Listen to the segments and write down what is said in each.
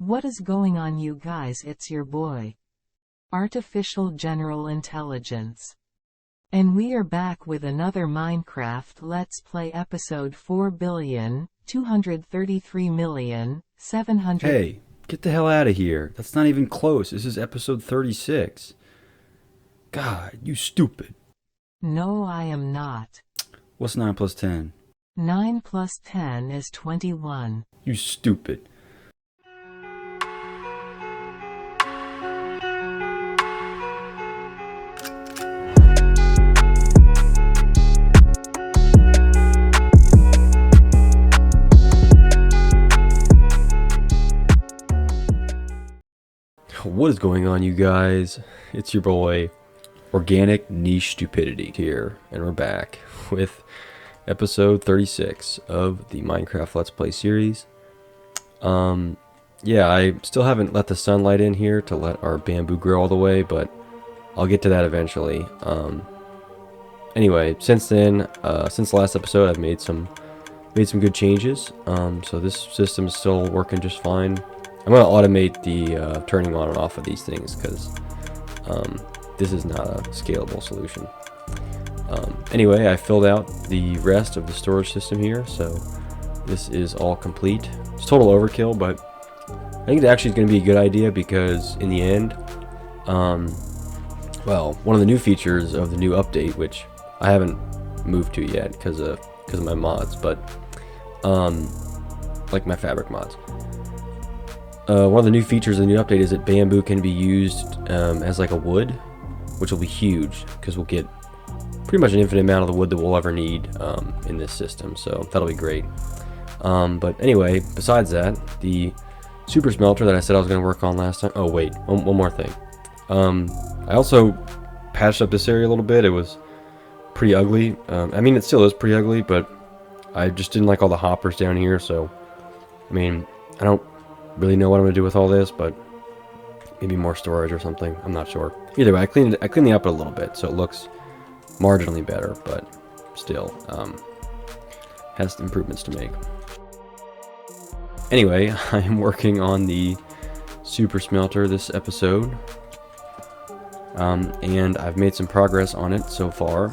What is going on, you guys? It's your boy, Artificial General Intelligence. And we are back with another Minecraft Let's Play episode 4,233,700. Hey, get the hell out of here. That's not even close. This is episode 36. God, you stupid. No, I am not. What's 9 plus 10? 9 plus 10 is 21. You stupid. What is going on, you guys? It's your boy, Organic Niche Stupidity here, and we're back with episode 36 of the Minecraft Let's Play series. Yeah, I still haven't let the sunlight in here to let our bamboo grow all the way, but I'll get to that eventually. Anyway, since then, since the last episode, I've made some good changes. So this system is still working just fine. I'm going to automate the turning on and off of these things because this is not a scalable solution. Anyway, I filled out the rest of the storage system here, so this is all complete. It's total overkill, but I think it actually is going to be a good idea because in the end, well, one of the new features of the new update, which I haven't moved to yet because of my mods, but like my fabric mods. One of the new features of the new update is that bamboo can be used as like a wood, which will be huge because we'll get pretty much an infinite amount of the wood that we'll ever need in this system, so that'll be great. But anyway, besides that, the super smelter that I said I was going to work on last time. Oh wait, one more thing. I also patched up this area a little bit. It was pretty ugly. I mean, it still is pretty ugly, but I just didn't like all the hoppers down here, so I mean, I don't really know what I'm going to do with all this, but maybe more storage or something. I'm not sure. Either way, I cleaned it up a little bit so it looks marginally better, but still has improvements to make. Anyway, I am working on the super smelter this episode, and I've made some progress on it so far.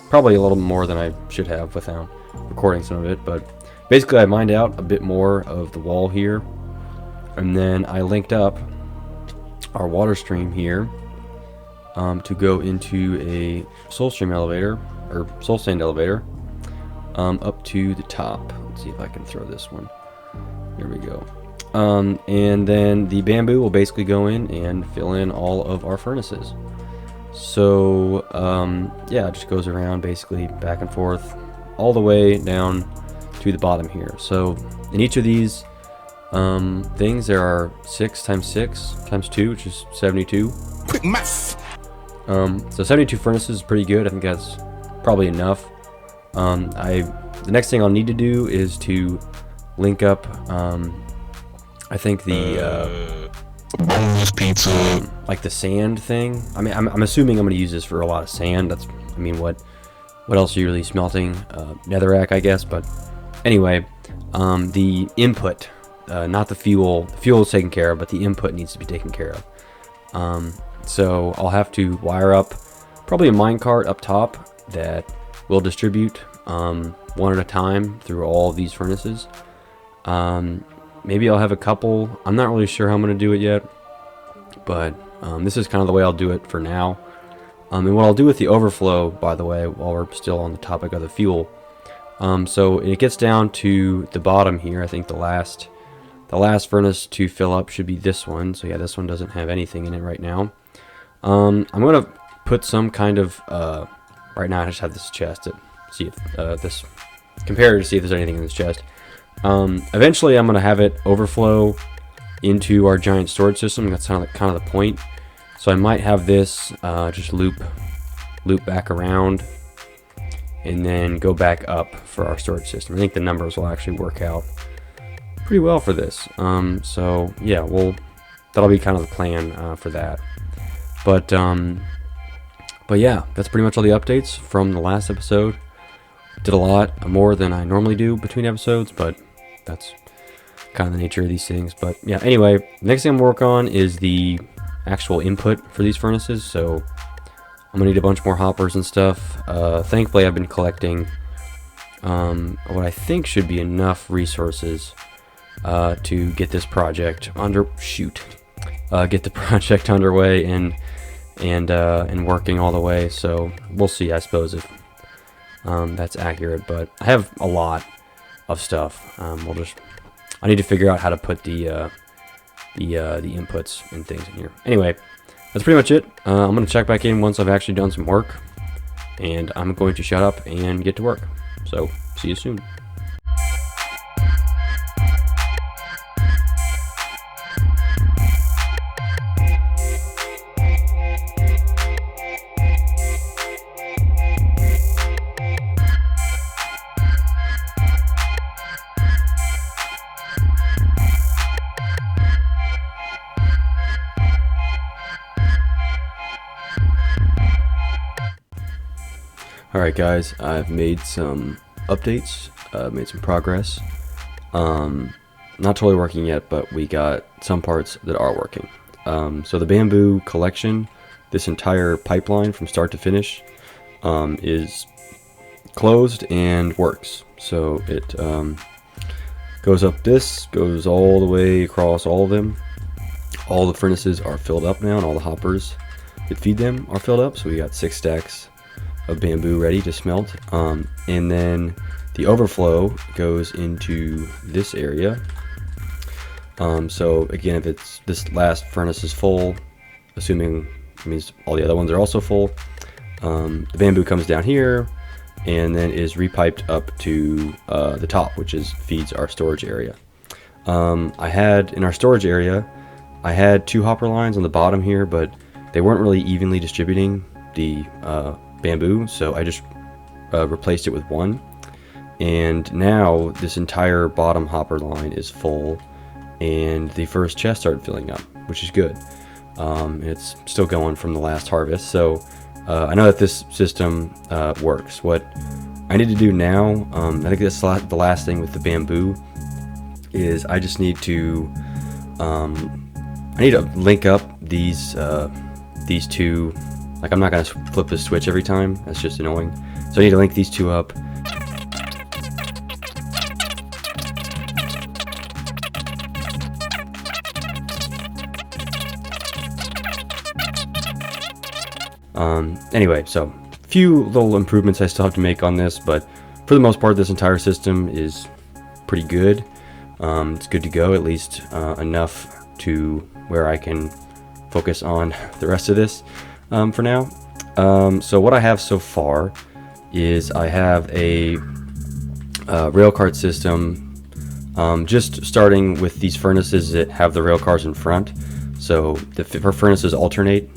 Probably a little more than I should have without recording some of it, but basically I mined out a bit more of the wall here. And then I linked up our water stream here to go into a soul stream elevator, or soul sand elevator, up to the top. Let's see if I can throw this one. There we go. And then the bamboo will basically go in and fill in all of our furnaces. So yeah, it just goes around basically back and forth all the way down to the bottom here. So in each of these things, there are 6 times 6 times 2, which is 72. Quick math. So 72 furnaces is pretty good. I think that's probably enough. The next thing I'll need to do is to link up, I think the boneless pizza, like the sand thing. I mean, I'm assuming I'm going to use this for a lot of sand. That's, I mean, what else are you really smelting? Netherrack, I guess. But anyway, the input. Not the fuel. The fuel is taken care of, but the input needs to be taken care of. So I'll have to wire up probably a minecart up top that will distribute one at a time through all of these furnaces. Maybe I'll have a couple. I'm not really sure how I'm going to do it yet, but this is kind of the way I'll do it for now. And what I'll do with the overflow, by the way, while we're still on the topic of the fuel, so it gets down to the bottom here. I think the last furnace to fill up should be this one. So yeah, this one doesn't have anything in it right now. I'm going to put some kind of, right now I just have this chest to see if, this comparator to see if there's anything in this chest. Eventually I'm going to have it overflow into our giant storage system. That's kind of the point. So I might have this, just loop back around and then go back up for our storage system. I think the numbers will actually work out pretty well for this. So yeah, that'll be kind of the plan for that. But yeah, that's pretty much all the updates from the last episode. Did a lot more than I normally do between episodes, but that's kind of the nature of these things. But yeah, anyway, next thing I'm gonna work on is the actual input for these furnaces. So I'm gonna need a bunch more hoppers and stuff. Thankfully, I've been collecting what I think should be enough resources to get this project get the project underway and working all the way. So we'll see, I suppose, if that's accurate. But I have a lot of stuff. I need to figure out how to put the inputs and things in here. Anyway, that's pretty much it. I'm gonna check back in once I've actually done some work, and I'm going to shut up and get to work. So see you soon. Alright guys, I've made some updates, made some progress. Not totally working yet, but we got some parts that are working. So the bamboo collection, this entire pipeline from start to finish, is closed and works. So it goes up this, goes all the way across all of them. All the furnaces are filled up now, and all the hoppers that feed them are filled up. So we got 6 stacks of bamboo ready to smelt, and then the overflow goes into this area. So again, if it's this last furnace is full, assuming it means all the other ones are also full, the bamboo comes down here and then is repiped up to the top, which feeds our storage area. I had in our storage area, I had 2 hopper lines on the bottom here, but they weren't really evenly distributing the bamboo, so I just replaced it with 1, and now this entire bottom hopper line is full, and the first chest started filling up, which is good. It's still going from the last harvest, so I know that this system works. What I need to do now, I think that's the last thing with the bamboo, is I just need to link up these 2. Like, I'm not going to flip the switch every time. That's just annoying. So I need to link these 2 up. Anyway, so a few little improvements I still have to make on this, but for the most part, this entire system is pretty good. It's good to go, at least enough to where I can focus on the rest of this. For now. So what I have so far is I have a rail cart system, just starting with these furnaces that have the rail cars in front. So the furnaces alternate.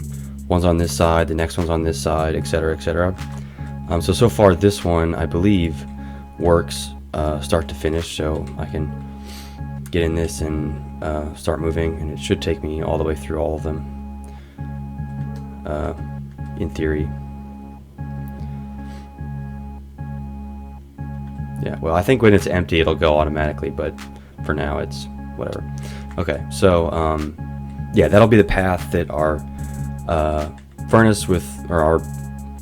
One's on this side, the next one's on this side, etc., etc. So far this one, I believe, works start to finish, so I can get in this and start moving, and it should take me all the way through all of them. In theory. Yeah, well, I think when it's empty it'll go automatically, but for now it's whatever. Okay, so yeah, that'll be the path that our furnace with, or our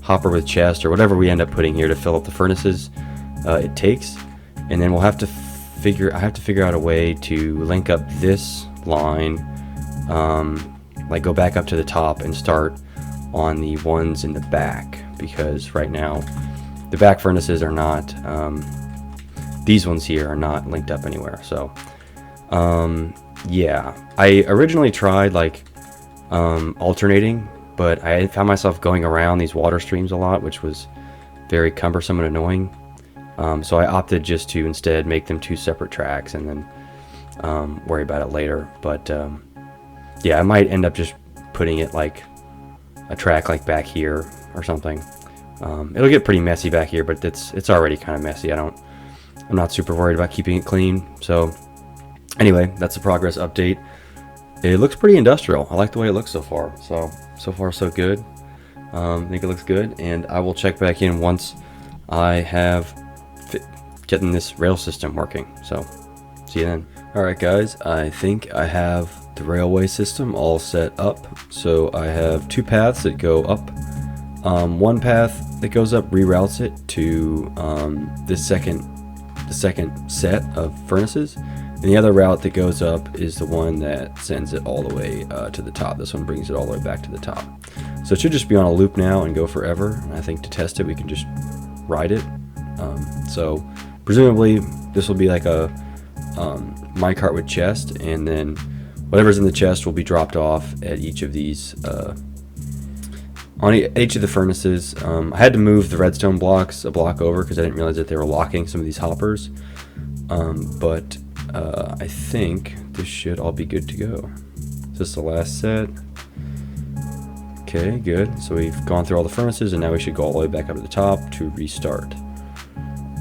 hopper with chest, or whatever we end up putting here to fill up the furnaces, it takes. And then we'll have to I have to figure out a way to link up this line, like go back up to the top and start on the ones in the back, because right now the back furnaces are not, these ones here are not linked up anywhere. So yeah, I originally tried like alternating, but I found myself going around these water streams a lot, which was very cumbersome and annoying. So I opted just to instead make them 2 separate tracks and then worry about it later. But yeah, I might end up just putting it like a track like back here or something. It'll get pretty messy back here, but it's already kind of messy. I'm not super worried about keeping it clean. So anyway, that's the progress update. It looks pretty industrial. I like the way it looks so far. So far so good. I think it looks good, and I will check back in once I have getting this rail system working. So see you then. Alright guys, I think I have the railway system all set up. So I have two paths that go up. One path that goes up reroutes it to the second set of furnaces. And the other route that goes up is the one that sends it all the way to the top. This one brings it all the way back to the top. So it should just be on a loop now and go forever. And I think to test it, we can just ride it. So presumably this will be like a minecart with chest, and then whatever's in the chest will be dropped off at each of these on each of the furnaces. I had to move the redstone blocks a block over because I didn't realize that they were locking some of these hoppers, but I think this should all be good to go. Is this the last set? Okay, good. So we've gone through all the furnaces, and now we should go all the way back up to the top to restart,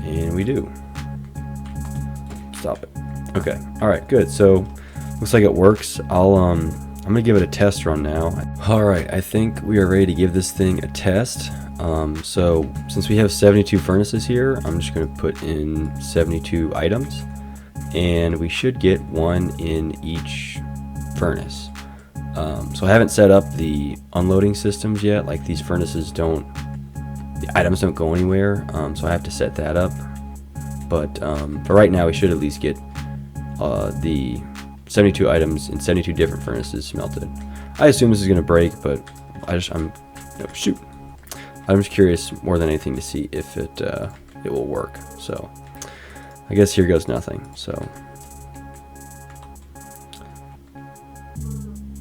and we do. Stop it. Okay. All right. Good. So looks like it works. I'm gonna give it a test run now. All right. I think we are ready to give this thing a test. So since we have 72 furnaces here, I'm just gonna put in 72 items, and we should get one in each furnace. So I haven't set up the unloading systems yet. Like these furnaces the items don't go anywhere. So I have to set that up. But for right now, we should at least get the 72 items in 72 different furnaces smelted. I assume this is going to break, but I'm just curious more than anything to see if it will work. So I guess here goes nothing. So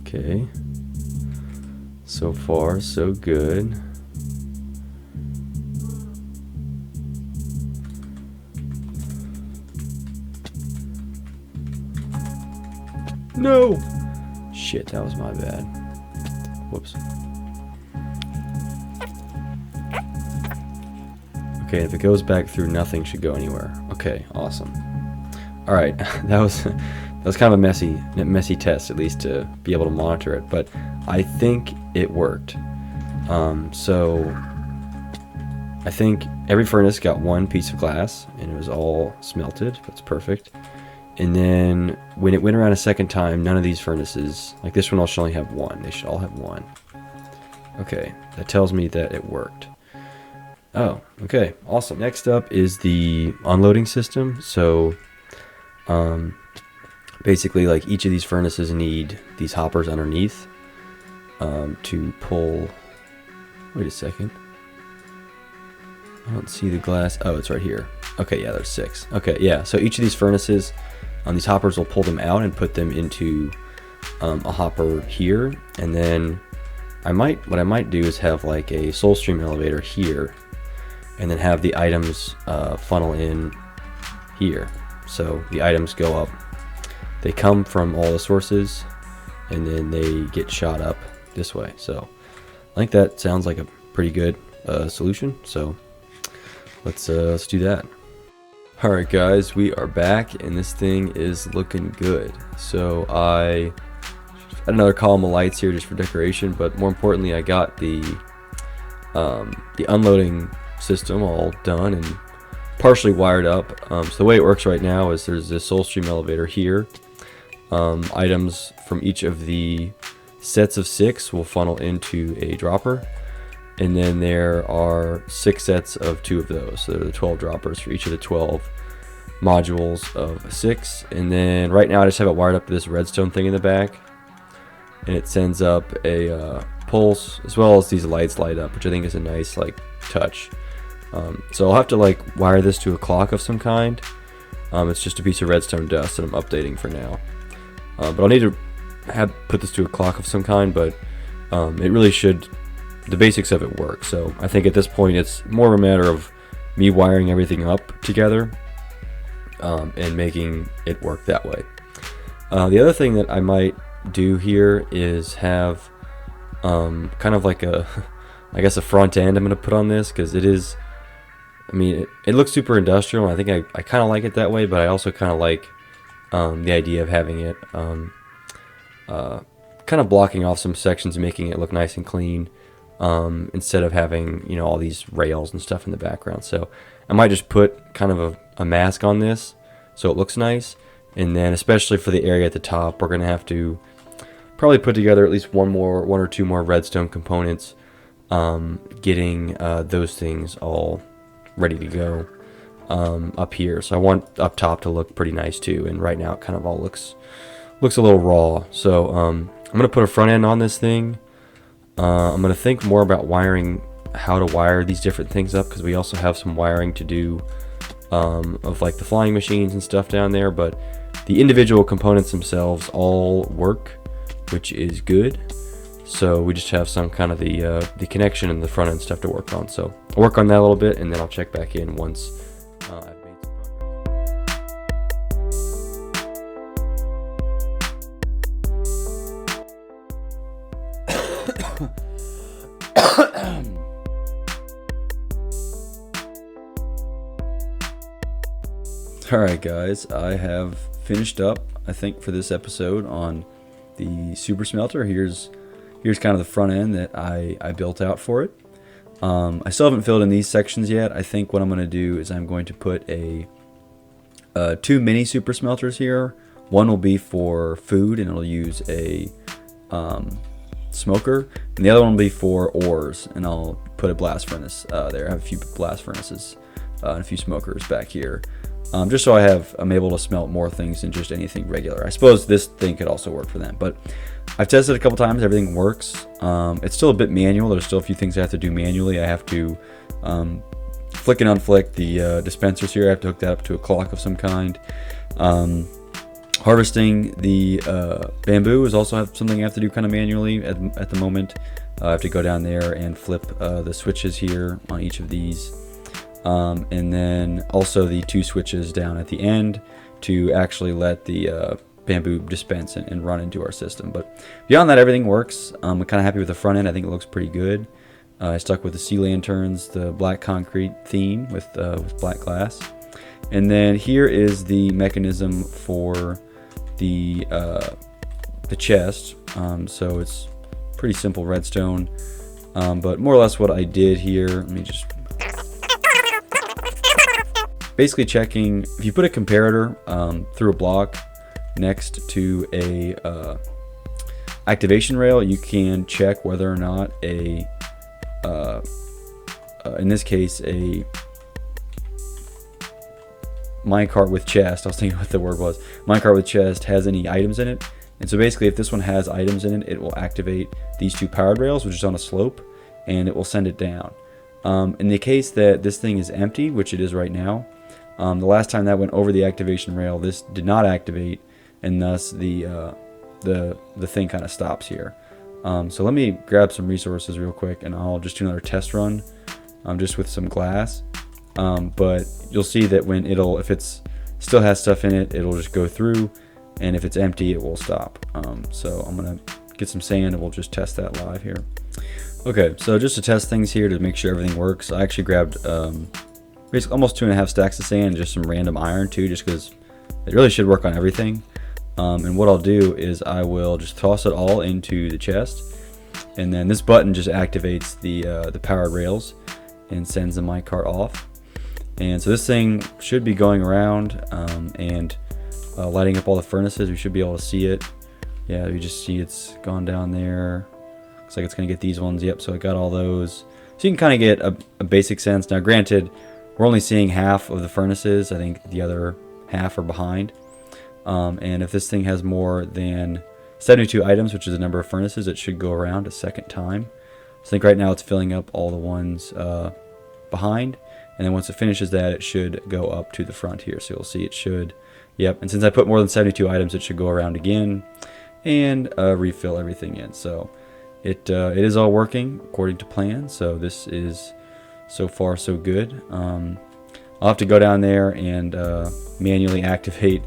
okay, so far so good. No! Shit, that was my bad. Whoops. Okay, if it goes back through, nothing should go anywhere. Okay, awesome. Alright, that was kind of a messy test, at least to be able to monitor it, but I think it worked. So I think every furnace got one piece of glass, and it was all smelted. That's perfect. And then when it went around a second time, none of these furnaces, like this one, should only have one. They should all have one. Okay, that tells me that it worked. Oh, okay, awesome. Next up is the unloading system. So basically, like each of these furnaces need these hoppers underneath to pull. Wait a second. I don't see the glass. Oh, it's right here. Okay, yeah, there's 6. Okay, yeah, so each of these furnaces, these hoppers will pull them out and put them into a hopper here, and then what I might do is have like a soul stream elevator here, and then have the items funnel in here. So the items go up, they come from all the sources, and then they get shot up this way. So I think that sounds like a pretty good solution. So let's do that. Alright guys, we are back, and this thing is looking good. So I had another column of lights here just for decoration, but more importantly, I got the unloading system all done and partially wired up. So the way it works right now is there's this soul stream elevator here. Items from each of the sets of 6 will funnel into a dropper, and then there are 6 sets of 2 of those. So there are the 12 droppers for each of the 12 modules of 6. And then right now I just have it wired up to this redstone thing in the back, and it sends up a pulse, as well as these lights light up, which I think is a nice like touch. So I'll have to like wire this to a clock of some kind. It's just a piece of redstone dust that I'm updating for now. But I'll need to put this to a clock of some kind, but it really should, the basics of it work. So I think at this point it's more of a matter of me wiring everything up together and making it work that way. The other thing that I might do here is have kind of like a a front end I'm going to put on this, because it is, I mean, it looks super industrial, and I think I kind of like it that way, but I also kind of like the idea of having it kind of blocking off some sections and making it look nice and clean, instead of having, you know, all these rails and stuff in the background. So I might just put kind of a mask on this so it looks nice, And then especially for the area at the top, we're going to have to probably put together at least one or two more redstone components, getting those things all ready to go up here. So I want up top to look pretty nice too, and right now it kind of all looks a little raw. So I'm going to put a front end on this thing. I'm going to think more about wiring, how to wire these different things up, because we also have some wiring to do of like the flying machines and stuff down there, but the individual components themselves all work, which is good. So we just have some kind of the connection and the front end stuff to work on. So I'll work on that a little bit, and then I'll check back in once I've made some progress. Alright guys, I have finished up, I think, for this episode on the Super Smelter. Here's kind of the front end that I built out for it. I still haven't filled in these sections yet. I think what I'm going to do is I'm going to put two mini Super Smelters here. One will be for food, and it'll use a smoker, and the other one will be for ores, and I'll put a blast furnace there. I have a few blast furnaces and a few smokers back here. Just so I'm able to smelt more things than just anything regular. I suppose this thing could also work for them, but I've tested it a couple times. Everything works. It's still a bit manual. There's still a few things I have to do manually. I have to flick and unflick the dispensers here. I have to hook that up to a clock of some kind. Harvesting the bamboo is also something I have to do kind of manually at the moment. I have to go down there and flip the switches here on each of these. And then also the two switches down at the end to actually let the bamboo dispense and run into our system. But beyond that, everything works. I'm kind of happy with the front end. I think it looks pretty good. I stuck with the sea lanterns, the black concrete theme with black glass. And then here is the mechanism for the chest. So it's pretty simple redstone. But more or less what I did here, let me just basically checking if you put a comparator through a block next to a activation rail, you can check whether or not in this case a minecart with chest, I was thinking what the word was, minecart with chest has any items in it. And so basically if this one has items in it, it will activate these two powered rails, which is on a slope, and it will send it down. In the case that this thing is empty, which it is right now, the last time that went over the activation rail, this did not activate, and thus the thing kind of stops here. So let me grab some resources real quick, and I'll just do another test run, just with some glass. But you'll see that when if it's still has stuff in it, it'll just go through, and if it's empty, it will stop. So I'm gonna get some sand, and we'll just test that live here. Okay, so just to test things here to make sure everything works, I actually grabbed basically almost 2.5 stacks of sand and just some random iron too, just because it really should work on everything. And what I'll do is I will just toss it all into the chest, and then this button just activates the powered rails and sends the minecart off. And so this thing should be going around and lighting up all the furnaces. We should be able to see it. Yeah, we just see it's gone down there. Looks like it's going to get these ones. Yep, so it got all those. So you can kind of get a basic sense. Now granted, we're only seeing half of the furnaces. I think the other half are behind. And if this thing has more than 72 items, which is the number of furnaces, it should go around a second time. So I think right now it's filling up all the ones behind. And then once it finishes that, it should go up to the front here. So you'll see it should, yep. And since I put more than 72 items, it should go around again and refill everything in. So it is all working according to plan. So this is so far so good. I'll have to go down there and manually activate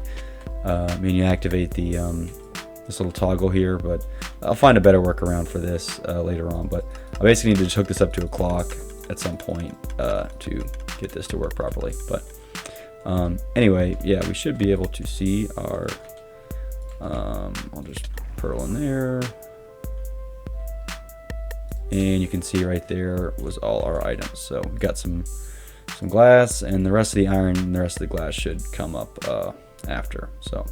the this little toggle here, but I'll find a better workaround for this later on. But I basically need to just hook this up to a clock at some point to get this to work properly. But anyway, yeah, we should be able to see our I'll just pearl in there, and you can see right there was all our items. So we've got some glass, and the rest of the iron and the rest of the glass should come up after. So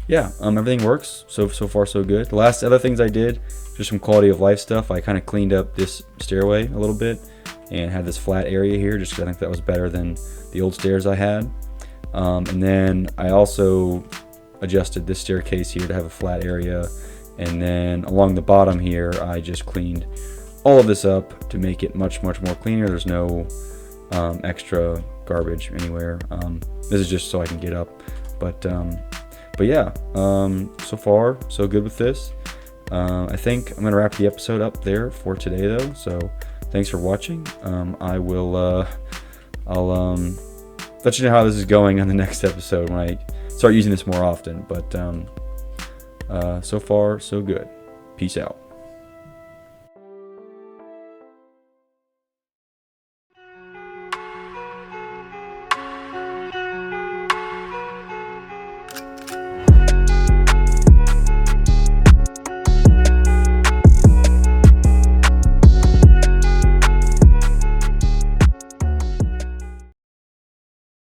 yeah, everything works. So far so good. The last other things I did, just some quality of life stuff. I kind of cleaned up this stairway a little bit and had this flat area here, just 'cause I think that was better than the old stairs I had. And then I also adjusted this staircase here to have a flat area, and then along the bottom here I just cleaned all of this up to make it much more cleaner. There's no extra garbage anywhere. This is just so I can get up, but yeah, so far so good with this. I think I'm gonna wrap the episode up there for today though, so thanks for watching. I'll let you know how this is going on the next episode when I start using this more often, but so far so good. Peace out.